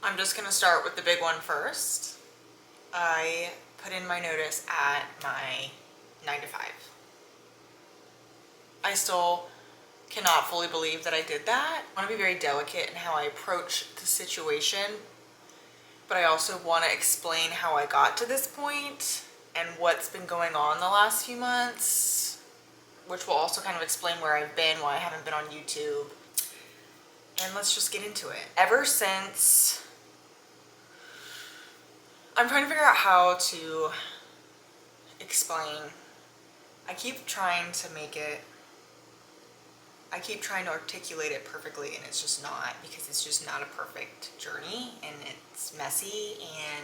I'm just gonna start with the big one first. I put in my notice at my 9 to 5. I still cannot fully believe that I did that. I want to be very delicate in how I approach the situation, but I also want to explain how I got to this point and what's been going on the last few months, which will also kind of explain where I've been, why I haven't been on YouTube. And let's just get into it. Ever since, I'm trying to figure out how to explain. I keep trying to articulate it perfectly, and it's just not, because it's just not a perfect journey, and it's messy,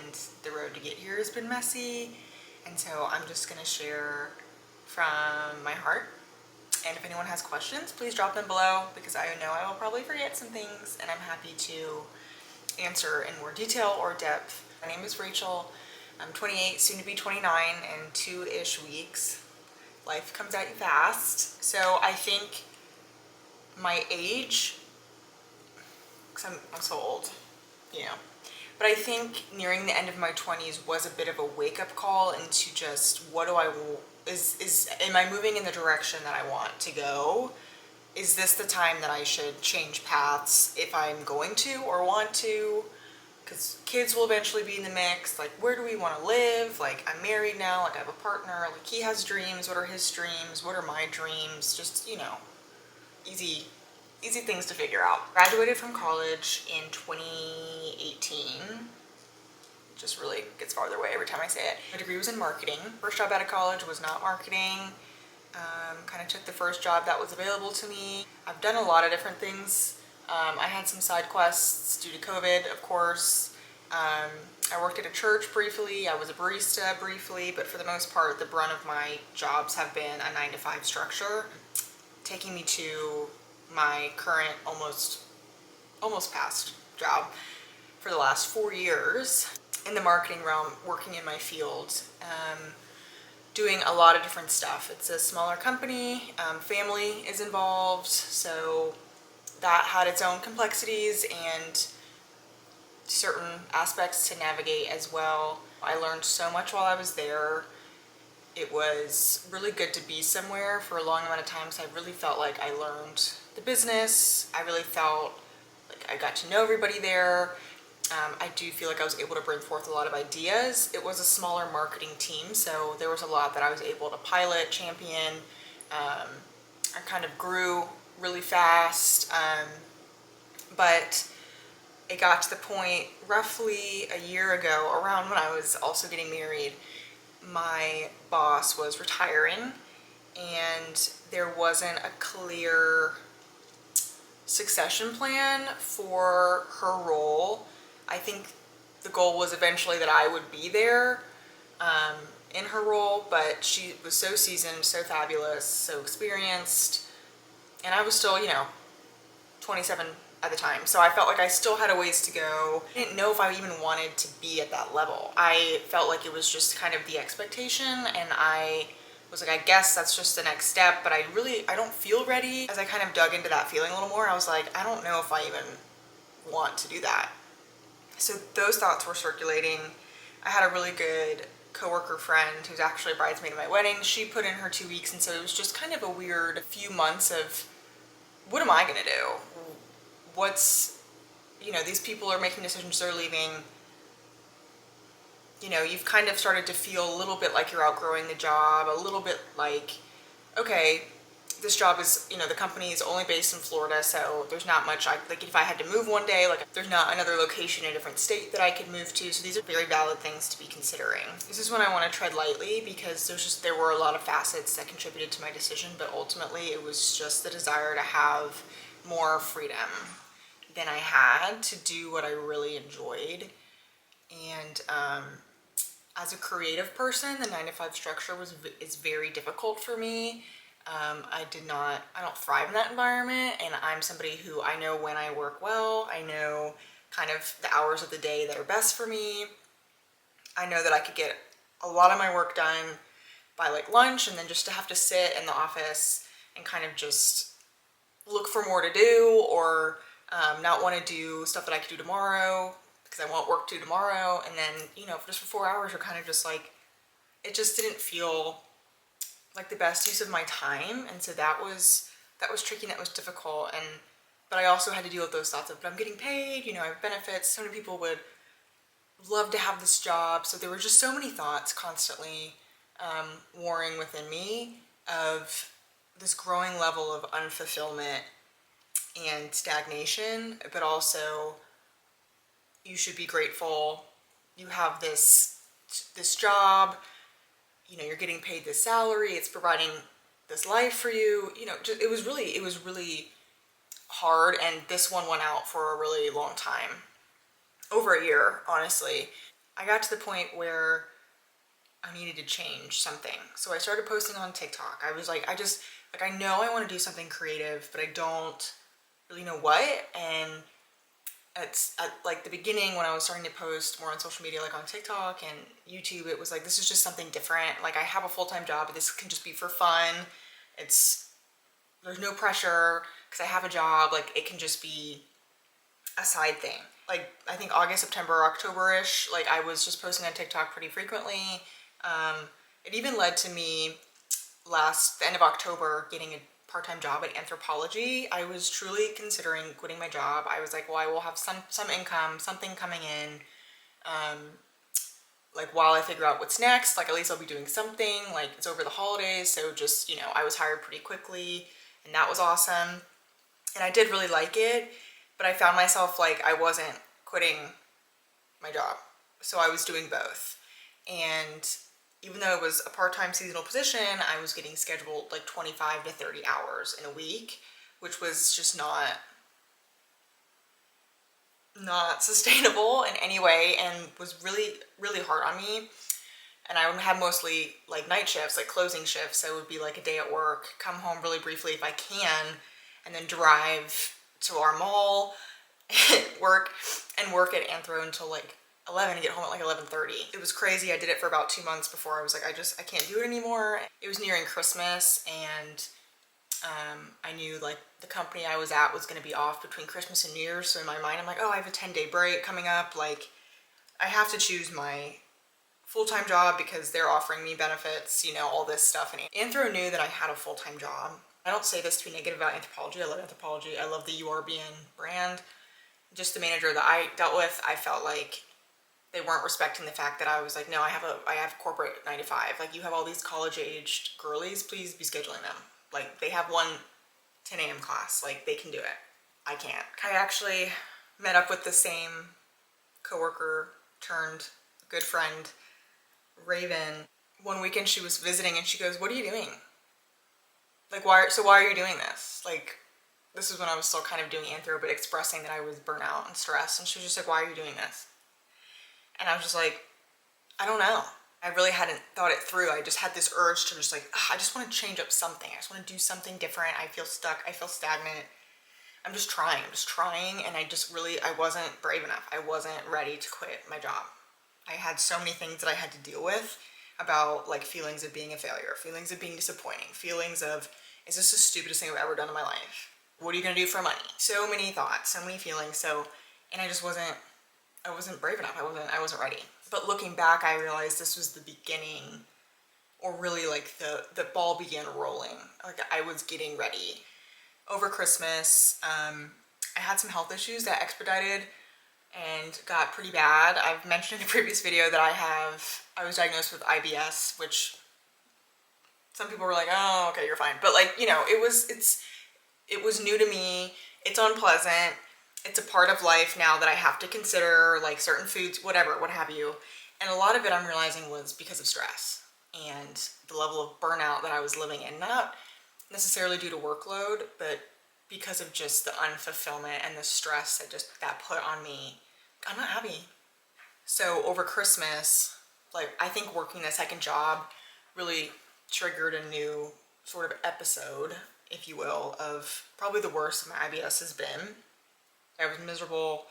and the road to get here has been messy. And so I'm just gonna share from my heart. And if anyone has questions, please drop them below, because I know I will probably forget some things, and I'm happy to answer in more detail or depth. My name is Rachel. I'm 28, soon to be 29 in 2-ish weeks. Life comes at you fast. So I think my age, because I'm so old, you know, but I think nearing the end of my 20s was a bit of a wake-up call into just what do I, am I moving in the direction that I want to go? Is this the time that I should change paths if I'm going to or want to? Because kids will eventually be in the mix. Like, where do we want to live? Like, I'm married now, like I have a partner, like he has dreams. What are his dreams? What are my dreams? Just, you know, easy things to figure out. Graduated from college in 2018. Just really gets farther away every time I say it. My degree was in marketing. First job out of college was not marketing. Kind of took the first job that was available to me. I've done a lot of different things. I had some side quests due to COVID, of course. I worked at a church briefly. I was a barista briefly, but for the most part, the brunt of my jobs have been a 9 to 5 structure, taking me to my current almost past job for the last 4 years in the marketing realm, working in my field, doing a lot of different stuff. It's a smaller company, family is involved, so that had its own complexities and certain aspects to navigate as well. I learned so much while I was there. It was really good to be somewhere for a long amount of time, so I really felt like I learned the business. I really felt like I got to know everybody there. I do feel like I was able to bring forth a lot of ideas. It was a smaller marketing team, so there was a lot that I was able to pilot, champion. I kind of grew really fast, but it got to the point roughly a year ago, around when I was also getting married, my boss was retiring, and there wasn't a clear succession plan for her role. I think the goal was eventually that I would be there in her role, but she was so seasoned, so fabulous, so experienced, and I was still, you know, 27 at the time, so I felt like I still had a ways to go. I didn't know if I even wanted to be at that level. I felt like it was just kind of the expectation, and I was like, I guess that's just the next step, but I don't feel ready. As I kind of dug into that feeling a little more, I was like, I don't know if I even want to do that. So those thoughts were circulating. I had a really good coworker friend who's actually a bridesmaid at my wedding. She put in her 2 weeks, and so it was just kind of a weird few months of, what am I gonna do? What's, you know, these people are making decisions, they're leaving. You know, you've kind of started to feel a little bit like you're outgrowing the job, a little bit like, okay, this job is, you know, the company is only based in Florida, so there's not much, like if I had to move one day, like there's not another location in a different state that I could move to. So these are very valid things to be considering. This is when I want to tread lightly, because there were a lot of facets that contributed to my decision, but ultimately it was just the desire to have more freedom than I had to do what I really enjoyed. And as a creative person, the 9 to 5 structure is very difficult for me. I don't thrive in that environment, and I'm somebody who, I know when I work well, I know kind of the hours of the day that are best for me. I know that I could get a lot of my work done by like lunch, and then just to have to sit in the office and kind of just look for more to do, or not want to do stuff that I could do tomorrow, because I won't work to tomorrow. And then, you know, just for 4 hours, you're kind of just like, it just didn't feel like the best use of my time. And so that was tricky and that was difficult. But I also had to deal with those thoughts of, but I'm getting paid, you know, I have benefits. So many people would love to have this job. So there were just so many thoughts constantly warring within me of this growing level of unfulfillment and stagnation, but also you should be grateful you have this job, you know, you're getting paid this salary, it's providing this life for you, you know, just, it was really hard. And this one went out for a really long time, over a year, honestly. I got to the point where I needed to change something. So I started posting on TikTok. I was like, I know I want to do something creative, but I don't really know what. And it's at like the beginning when I was starting to post more on social media, like on TikTok and YouTube, it was like, this is just something different. Like I have a full-time job, but this can just be for fun. There's no pressure because I have a job. Like it can just be a side thing. Like I think August, September, October-ish, like I was just posting on TikTok pretty frequently. It even led to me the end of October getting a part-time job at Anthropology. I was truly considering quitting my job. I was like, well, I will have some income, something coming in, like while I figure out what's next, like at least I'll be doing something. Like it's over the holidays, so just, you know, I was hired pretty quickly and that was awesome. And I did really like it, but I found myself like I wasn't quitting my job. So I was doing both. And even though it was a part-time seasonal position, I was getting scheduled like 25 to 30 hours in a week, which was just not sustainable in any way and was really, really hard on me. And I would have mostly like night shifts, like closing shifts. So it would be like a day at work, come home really briefly if I can, and then drive to our mall, work at Anthro until like 11 and get home at like 11:30. It was crazy. I did it for about 2 months before I was like, I can't do it anymore. It was nearing Christmas and I knew like the company I was at was going to be off between Christmas and New Year's. So in my mind, I'm like, oh, I have a 10-day break coming up. Like I have to choose my full-time job because they're offering me benefits, you know, all this stuff. And Anthro knew that I had a full-time job. I don't say this to be negative about Anthropology. I love Anthropology. I love the URBN brand. Just the manager that I dealt with, I felt like they weren't respecting the fact that I was like, no, I have corporate 9 to 5. Like you have all these college-aged girlies, please be scheduling them. Like they have one 10 a.m. class, like they can do it. I can't. I actually met up with the same coworker turned good friend, Raven. One weekend she was visiting and she goes, what are you doing? Like why are you doing this? Like this is when I was still kind of doing Anthro, but expressing that I was burnt out and stressed. And she was just like, why are you doing this? And I was just like, I don't know. I really hadn't thought it through. I just had this urge to just like, I just want to change up something. I just want to do something different. I feel stuck. I feel stagnant. I'm just trying. And I wasn't brave enough. I wasn't ready to quit my job. I had so many things that I had to deal with about like feelings of being a failure, feelings of being disappointing, feelings of, is this the stupidest thing I've ever done in my life? What are you going to do for money? So many thoughts, so many feelings. And I wasn't brave enough. I wasn't ready. But looking back, I realized this was the beginning, or really like the ball began rolling. Like I was getting ready. Over Christmas, I had some health issues that expedited and got pretty bad. I've mentioned in a previous video that I was diagnosed with IBS, which some people were like, oh, okay, you're fine. But like, you know, it was new to me. It's unpleasant. It's a part of life now that I have to consider, like certain foods, whatever, what have you. And a lot of it I'm realizing was because of stress and the level of burnout that I was living in, not necessarily due to workload, but because of just the unfulfillment and the stress that put on me. I'm not happy. So over Christmas, like I think working a second job really triggered a new sort of episode, if you will, of probably the worst my IBS has been. I was miserable,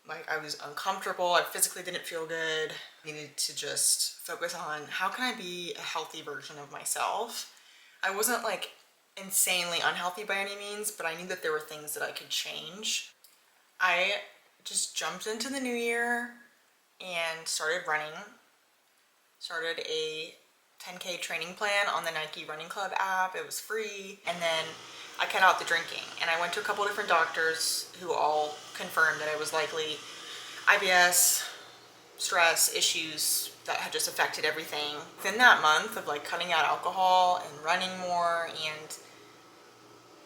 like I was uncomfortable, I physically didn't feel good. I needed to just focus on how can I be a healthy version of myself. I wasn't like insanely unhealthy by any means, but I knew that there were things that I could change. I just jumped into the new year and started running. Started a 10K training plan on the Nike Running Club app. It was free. And then I cut out the drinking. And I went to a couple different doctors who all confirmed that I was likely IBS, stress, issues that had just affected everything. Within that month of like cutting out alcohol and running more and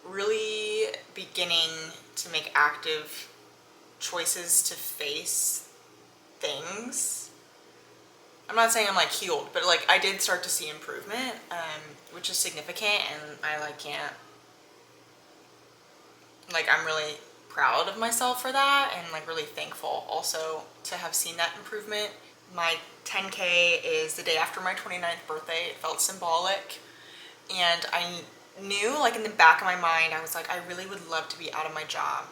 really beginning to make active choices to face things. I'm not saying I'm like healed, but like I did start to see improvement, which is significant, and I like can't, like I'm really proud of myself for that and like really thankful also to have seen that improvement. My 10K is the day after my 29th birthday. It felt symbolic, and I knew like in the back of my mind, I was like, I really would love to be out of my job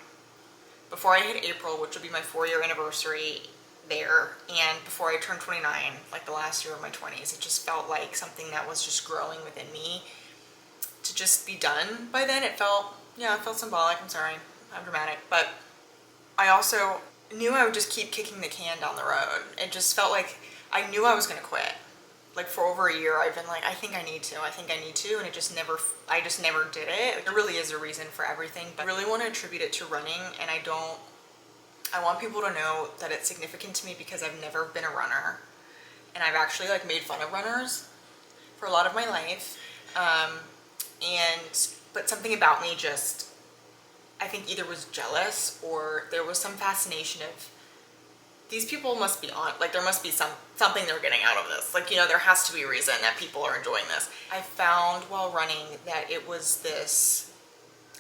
before I hit April, which will be my 4-year anniversary there, and before I turned 29, like the last year of my 20s. It just felt like something that was just growing within me to just be done by then. It felt symbolic. I'm sorry, I'm dramatic, but I also knew I would just keep kicking the can down the road. It just felt like I knew I was gonna quit. Like for over a year, I've been like, I think I need to, and I just never did it. There really is a reason for everything, but I really want to attribute it to running, and I want people to know that it's significant to me because I've never been a runner, and I've actually like made fun of runners for a lot of my life, but something about me just, I think either was jealous or there was some fascination of, these people must be on, like there must be something they're getting out of this. Like, you know, there has to be a reason that people are enjoying this. I found while running that it was this,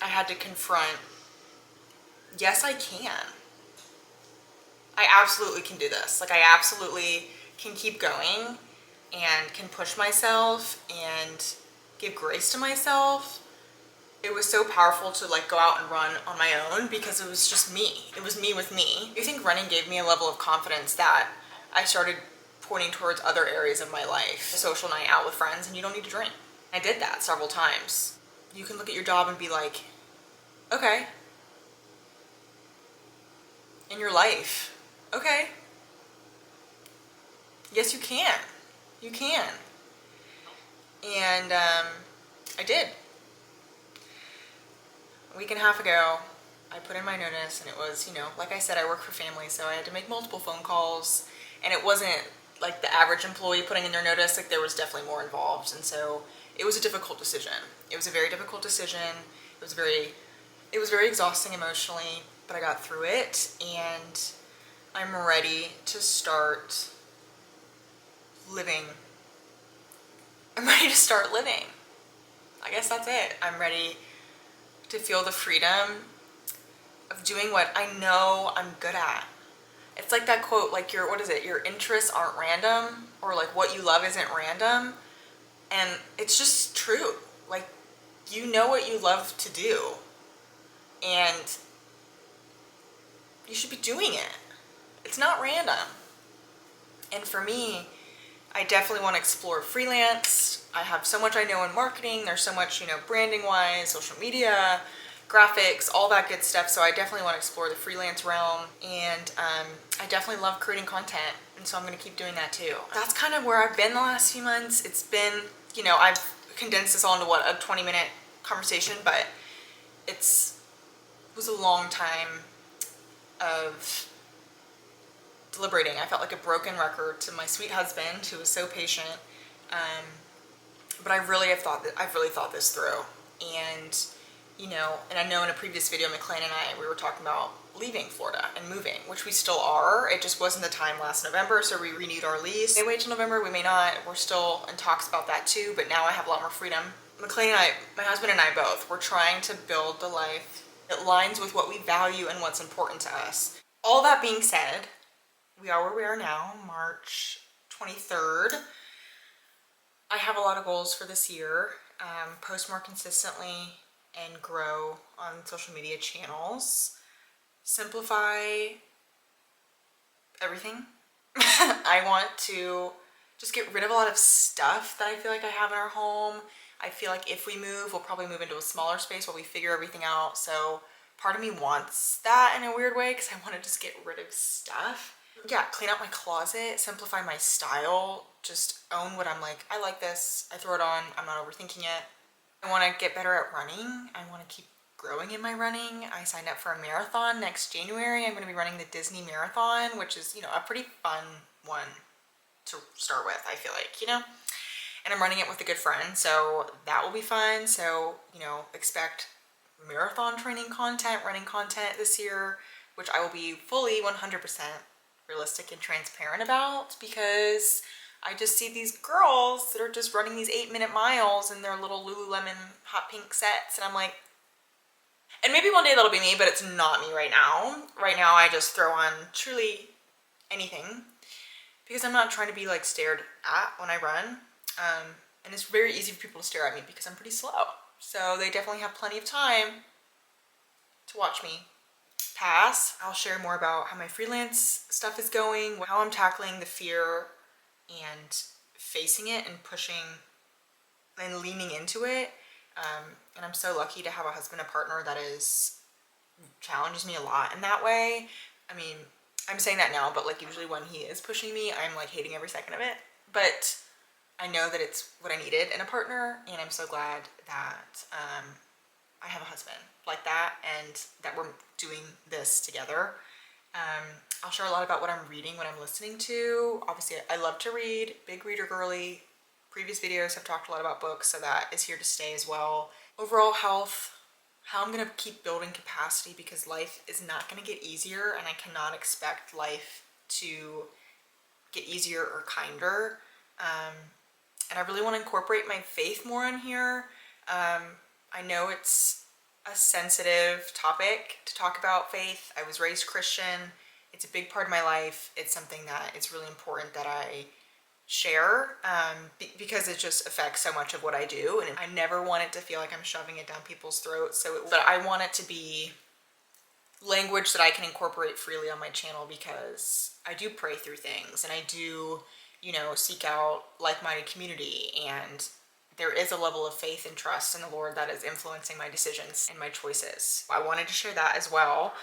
I had to confront, yes, I can. I absolutely can do this. Like I absolutely can keep going and can push myself and give grace to myself. It was so powerful to like go out and run on my own because it was just me. It was me with me. I think running gave me a level of confidence that I started pointing towards other areas of my life. A social night out with friends, and you don't need to drink. I did that several times. You can look at your job and be like, okay. In your life, okay. Yes, you can. You can. And I did. A week and a half ago, I put in my notice, and it was, you know, like I said, I work for family, so I had to make multiple phone calls, and it wasn't like the average employee putting in their notice. Like there was definitely more involved, and so it was a difficult decision. It was a very difficult decision. It was very exhausting emotionally, but I got through it, and I'm ready to start living. I'm ready to start living. I guess that's it. I'm ready to feel the freedom of doing what I know I'm good at. It's like that quote, like your interests aren't random, or like what you love isn't random. And it's just true. Like, you know what you love to do, and you should be doing it. It's not random. And for me, I definitely want to explore freelance. I have so much I know in marketing. There's so much, you know, branding wise, social media, graphics, all that good stuff. So I definitely want to explore the freelance realm, and I definitely love creating content, and so I'm going to keep doing that too. That's kind of where I've been the last few months. It's been, you know, I've condensed this all into a 20-minute conversation, but it was a long time of deliberating. I felt like a broken record to my sweet husband, who was so patient, but I really thought this through. And you know, and I know in a previous video, McLean and I, we were talking about leaving Florida and moving, which we still are. It just wasn't the time last November, so we renewed our lease. We may wait till November, we may not. We're still in talks about that too, but now I have a lot more freedom. McLean and I, my husband and I both, we're trying to build the life that aligns with what we value and what's important to us. All that being said, we are where we are now, March 23rd. I have a lot of goals for this year. Post more consistently and grow on social media channels. Simplify everything. I want to just get rid of a lot of stuff that I feel like I have in our home. I feel like if we move, we'll probably move into a smaller space while we figure everything out. So part of me wants that in a weird way because I want to just get rid of stuff. Yeah, clean out my closet, simplify my style, just own what I'm like, I like this, I throw it on, I'm not overthinking it. I want to get better at running. I want to keep growing in my running. I signed up for a marathon next January. I'm going to be running the Disney Marathon, which is, you know, a pretty fun one to start with, I feel like, you know? And I'm running it with a good friend, so that will be fun. So, you know, expect marathon training content, running content this year, which I will be fully 100% realistic and transparent about, because I just see these girls that are just running these 8-minute miles in their little Lululemon hot pink sets, and I'm like, and maybe one day that'll be me, but it's not me right now. Right now I just throw on truly anything because I'm not trying to be like stared at when I run. And it's very easy for people to stare at me because I'm pretty slow. So they definitely have plenty of time to watch me pass. I'll share more about how my freelance stuff is going, how I'm tackling the fear and facing it and pushing and leaning into it. And I'm so lucky to have a husband, a partner that challenges me a lot in that way. I mean, I'm saying that now, but like usually when he is pushing me, I'm like hating every second of it. But I know that it's what I needed in a partner, and I'm so glad that I have a husband like that and that we're doing this together. I'll share a lot about what I'm reading, what I'm listening to. Obviously, I love to read, big reader girly. Previous videos have talked a lot about books, so that is here to stay as well. Overall health, how I'm gonna keep building capacity because life is not gonna get easier, and I cannot expect life to get easier or kinder. And I really want to incorporate my faith more in here. I know it's a sensitive topic to talk about faith. I was raised Christian. It's a big part of my life. It's something that it's really important that I share because it just affects so much of what I do. And I never want it to feel like I'm shoving it down people's throats. But I want it to be language that I can incorporate freely on my channel because I do pray through things and I do, you know, seek out like-minded community, and there is a level of faith and trust in the Lord that is influencing my decisions and my choices. I wanted to share that as well.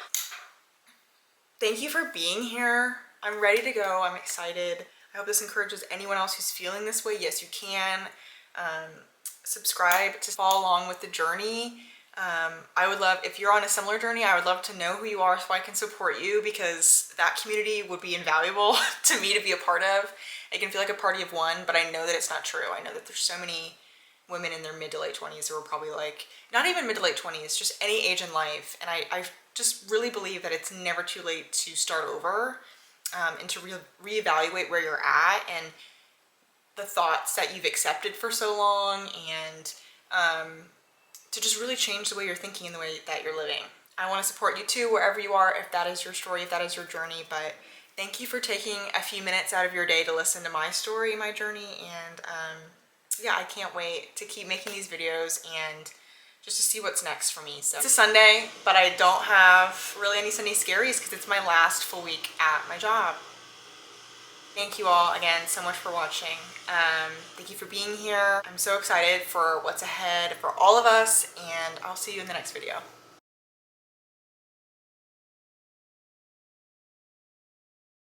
Thank you for being here. I'm ready to go. I'm excited. I hope this encourages anyone else who's feeling this way. Yes, you can. Subscribe to follow along with the journey. I would love, if you're on a similar journey, I would love to know who you are so I can support you, because that community would be invaluable to me to be a part of. It can feel like a party of one, but I know that it's not true. I know that there's so many women in their mid to late 20s who are probably like, not even mid to late 20s, just any age in life. And I just really believe that it's never too late to start over and to reevaluate where you're at and the thoughts that you've accepted for so long, and to just really change the way you're thinking and the way that you're living. I want to support you too, wherever you are, if that is your story, if that is your journey. But thank you for taking a few minutes out of your day to listen to my story, my journey, and yeah, I can't wait to keep making these videos and just to see what's next for me. So it's a Sunday, but I don't have really any Sunday scaries because it's my last full week at my job. Thank you all again so much for watching. Thank you for being here. I'm so excited for what's ahead for all of us, and I'll see you in the next video.